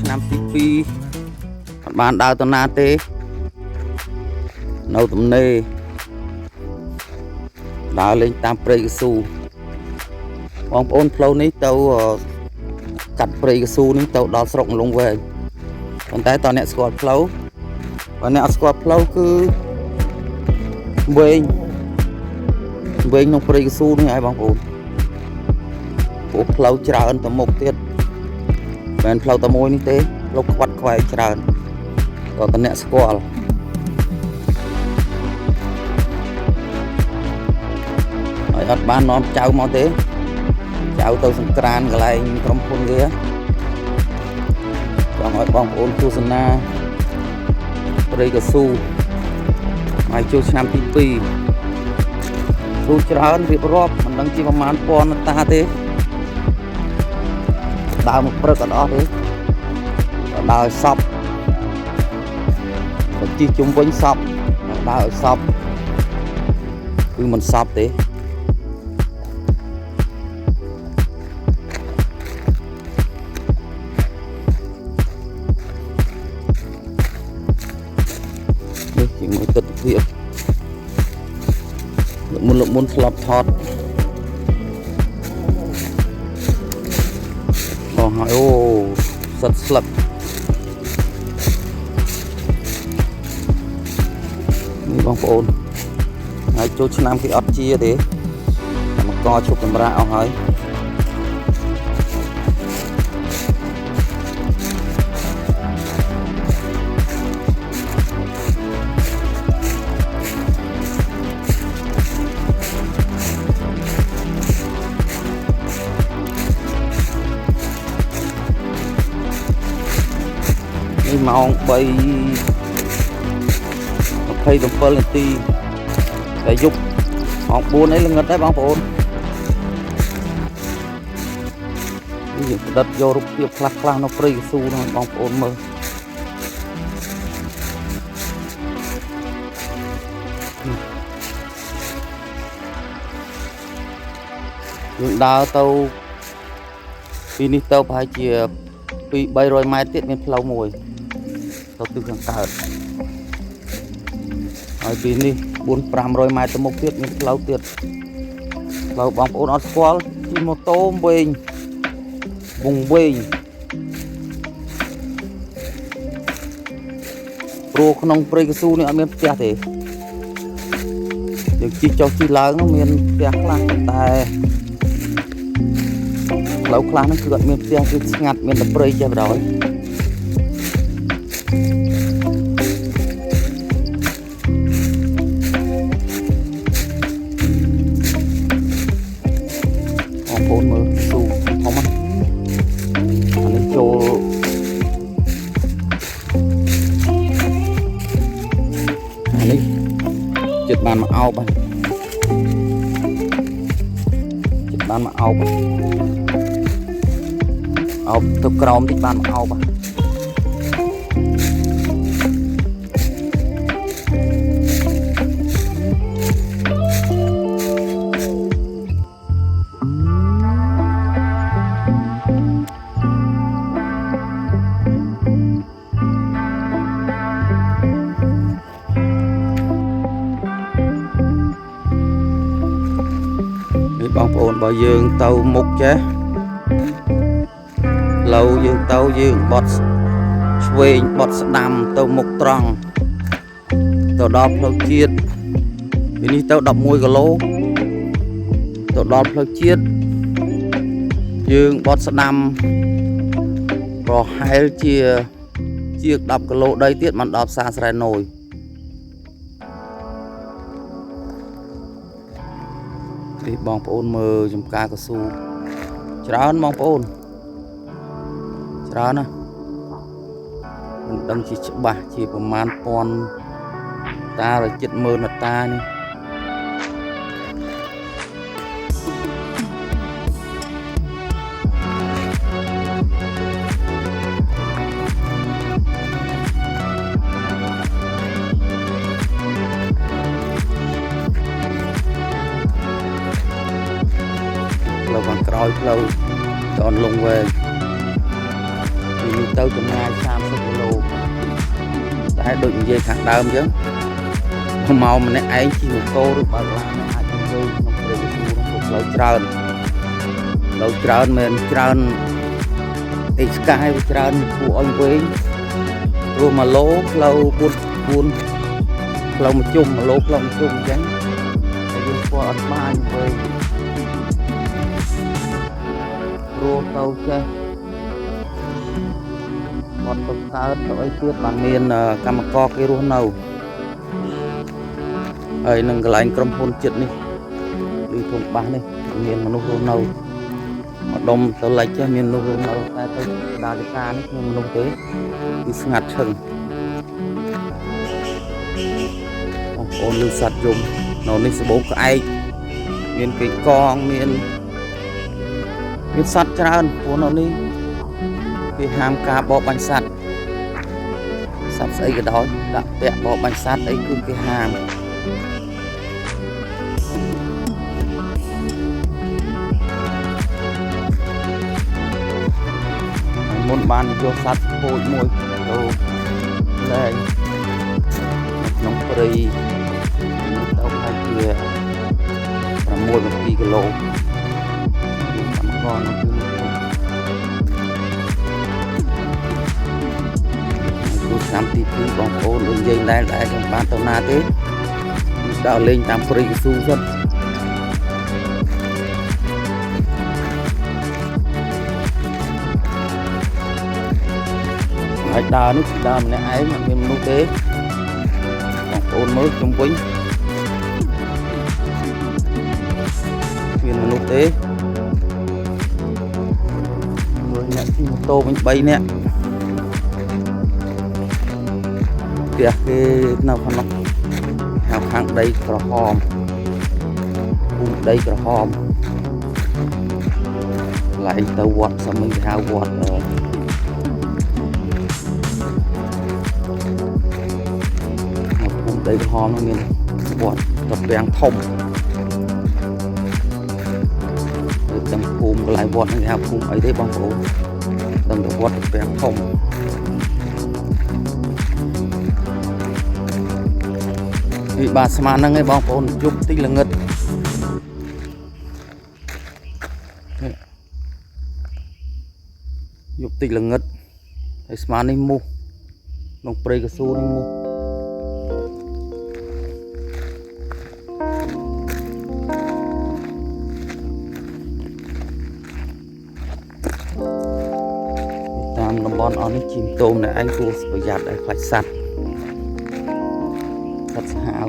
năm tí bạn đào tận na tê nấu tôm nê đào lên tam prey su bong ôn flow ní tàu cắt prey su ní tàu đào sọc lông về còn tại tàu nẹt squat flow và nẹt squat flow cứ về nông prey su ní ai bong ôn bộ flow chả ơn tầm một tiết bên flow tầm môi ní tê lúc quạt quay chả còn tàu nẹt squat ban nón cháu món thế cháu tôi sẵn kran cái này trong khuôn ghế còn hỏi bóng ôn tu sân na đây là su mai chú năm tp su chả hơn việc rộp mình đang chỉ vào màn con ta thế đào một bậc ở đó thế đào sọc chỉ chung quanh sọc đào sọc cứ mình sọc thế chỉ mới tận việc lượng muốn slap thọt hỏi ô sật slapนี่บางคนไอ้โจชนามคืออัดchia thế mà co chụp cameraเอาให้มองไปใครต้องเปิดตีแต่ยุบออกบูนไอ้เงินได้บางคนนี่ดัดโยรุเปียบคลักคลางนกปรีสูนะบางคนมือดาวเตาปีนี้เตาพายเจียปีใบรอยไม้ติดเป็นเพลามวยเราตื่นขังเกิดไอ้ปีนี้บุญปรามรอยไม้ตะมกติดเป็นเพลาติดเราบางคนออสควอลที่โมโต้เวงบุงเวงโปรขนมเปรย์กสูนี่อเมริกาเถอะอย่างจีเจ้าจีล้างnó miền Tâyคลาแต่เราคลานั่นคือเมียนเตี้ยคืองัดเมียนตะเปรย์จะไปได้ของโอนมือสู้ของมันอันนี้โจอันนี้จุดบานมาเอาไปจุดบานมาเอาไปเอาตัวกรองที่บ้านเอาปะนี่บางคนบ่ยืงเตามุกเจ้lâu dương tàu dương bọt xuê bọt đầm tàu mục tròn tàu đọp lâu chiết ini tàu đập môi lô tàu đọp lâu chiết dương bọt đầm rồi hai chia đập lô đây tiết mặt đọp xa sài nồi thì bong ôn mờ trong ca cao su chán bong ôn đó nè mình đang chỉ bả chỉ có man con ta là chết mơ là ta nè lâu bằng cõi lâu chọn lùng về នេះទៅចម្ងាយ30គីឡូតែដូចនិយាយខាងដើមអញ្ចឹងមកម្នាក់ឯងជិះម៉ូតូឬបើកឡានអាចទៅក្នុងព្រៃកស៊ូក្នុងផ្លូវច្រើនមែនច្រើនអេស្កាយវាច្រើនគួរឲ្យវែងព្រោះ1ឡូផ្លូវ4ផ្លូវមួយជុំ1ឡូផ្លូវមួយជុំអញ្ចឹងតែយើងស្គាល់អត់បានវែងព្រោះទៅចេះអត់ទៅកើតទៅអីទៀតបានមានកម្មករគេរស់នៅហើយនឹងកន្លែងក្រុមហ៊ុនចិត្តនេះឬធំបាសនេះមានមនុស្សរស់នៅម្ដុំទៅលិចចេះមានមនុស្សរស់នៅតែទៅដាលការនេះគ្មានមនុស្សទេគឺស្ងាត់ឈឹងបងប្អូនលឺសត្វយំនៅនេះសបោក្អែកមានកេងកងមានសត្វច្រើនព្រោះនៅនេះគេហាមការបរបាញ់សត្វស្អីក៏ដោយដាក់ពាក់បរបាញ់សត្វអីគឺគេហាមមុនបានយកសត្វពូជមួយទៅលែងក្នុងព្រៃទៅហើយជា6-7គីឡូកម្មករនៅទីឆ្នាំទី2បងប្អូនដូចយើងដែលខ្ញុំបានទៅណាទេដល់លេងតាមព្រៃកស៊ូសិនហើយដើរនេះដើរម្នាក់ឯងអត់មានមនុស្សទេបងប្អូនមើលជុំវិញមានមនុស្សទេមើលអ្នកជិះម៉ូតូវិញ3នាក់ផ្ទះគេនៅខាងដីក្រហមភូមិដីក្រហមឡើងទៅវត្តសម័យគេហៅវត្តភូមិដីក្រហមមានវត្តត្រពាំងធំទាំងភូមិកន្លែងវត្តហ្នឹងគេហៅភូមិអីទេបងប្អូនទាំងវត្តត្រពាំងធំពីបាទស្មានហ្នឹងឯងបងប្អូនយប់តិចល្ងឹតយប់តិចល្ងឹតហើយស្មាននេះមូសក្នុងព្រៃកស៊ូនេះមូសតាមតំបន់អស់នេះជីមតូមអ្នកឯងគួរប្រយ័ត្នឲ្យខ្លាចសត្វសាហាវ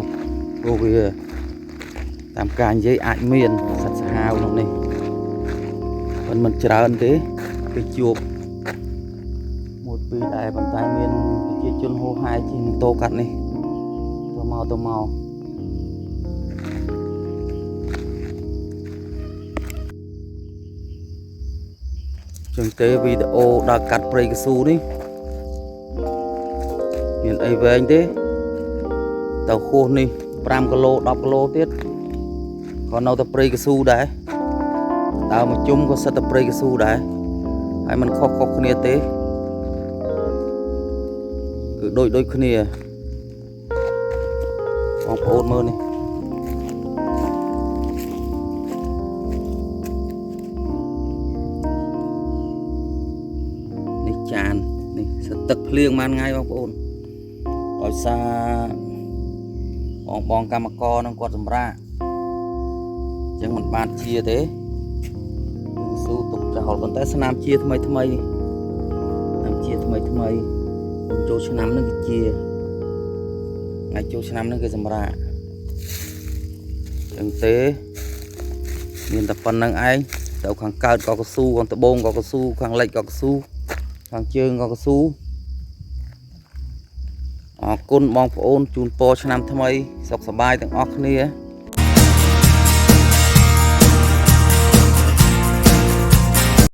ព្រោះវាតាមការនិយាយអាចមានសត្វសាហាវក្នុងនេះមិនច្រើនទេគេជួប1-2ដែរប៉ុន្តែមានប្រជាជនហូរហែជិះម៉ូតូកាត់នេះទៅមកចឹងទេវីដេអូដើរកាត់ព្រៃកស៊ូនេះមានអីវែងទេទៅខួសនេះ5គីឡូ10គីឡូទៀតក៏នៅតែព្រៃកស៊ូដែរដើរមកជុំក៏សិតតែព្រៃកស៊ូដែរហើយมันខុសគ្នាទេគឺដូចគ្នាបងប្អូនមើលនេះចាននេះសទឹកភ្លៀងបានថ្ងៃបងប្អូនដោយសារបងកម្មករនឹងគាត់សម្រាកអញ្ចឹងមិនបានជាទេស៊ូទុកចោលប៉ុន្តែស្នាមជាថ្មីចូលឆ្នាំនឹងគេជាថ្ងៃចូលឆ្នាំនឹងគេសម្រាកអញ្ចឹងទេមានតែប៉ុណ្្នឹងឯងទៅខាងកើតក៏កស៊ូខាងត្បូងក៏កស៊ូខាងលិចក៏កស៊ូខាងជើងក៏កស៊ូអរគុណបងប្អូនជូនពរឆ្នាំថ្មីសុខសប្បាយទាំងអស់គ្នា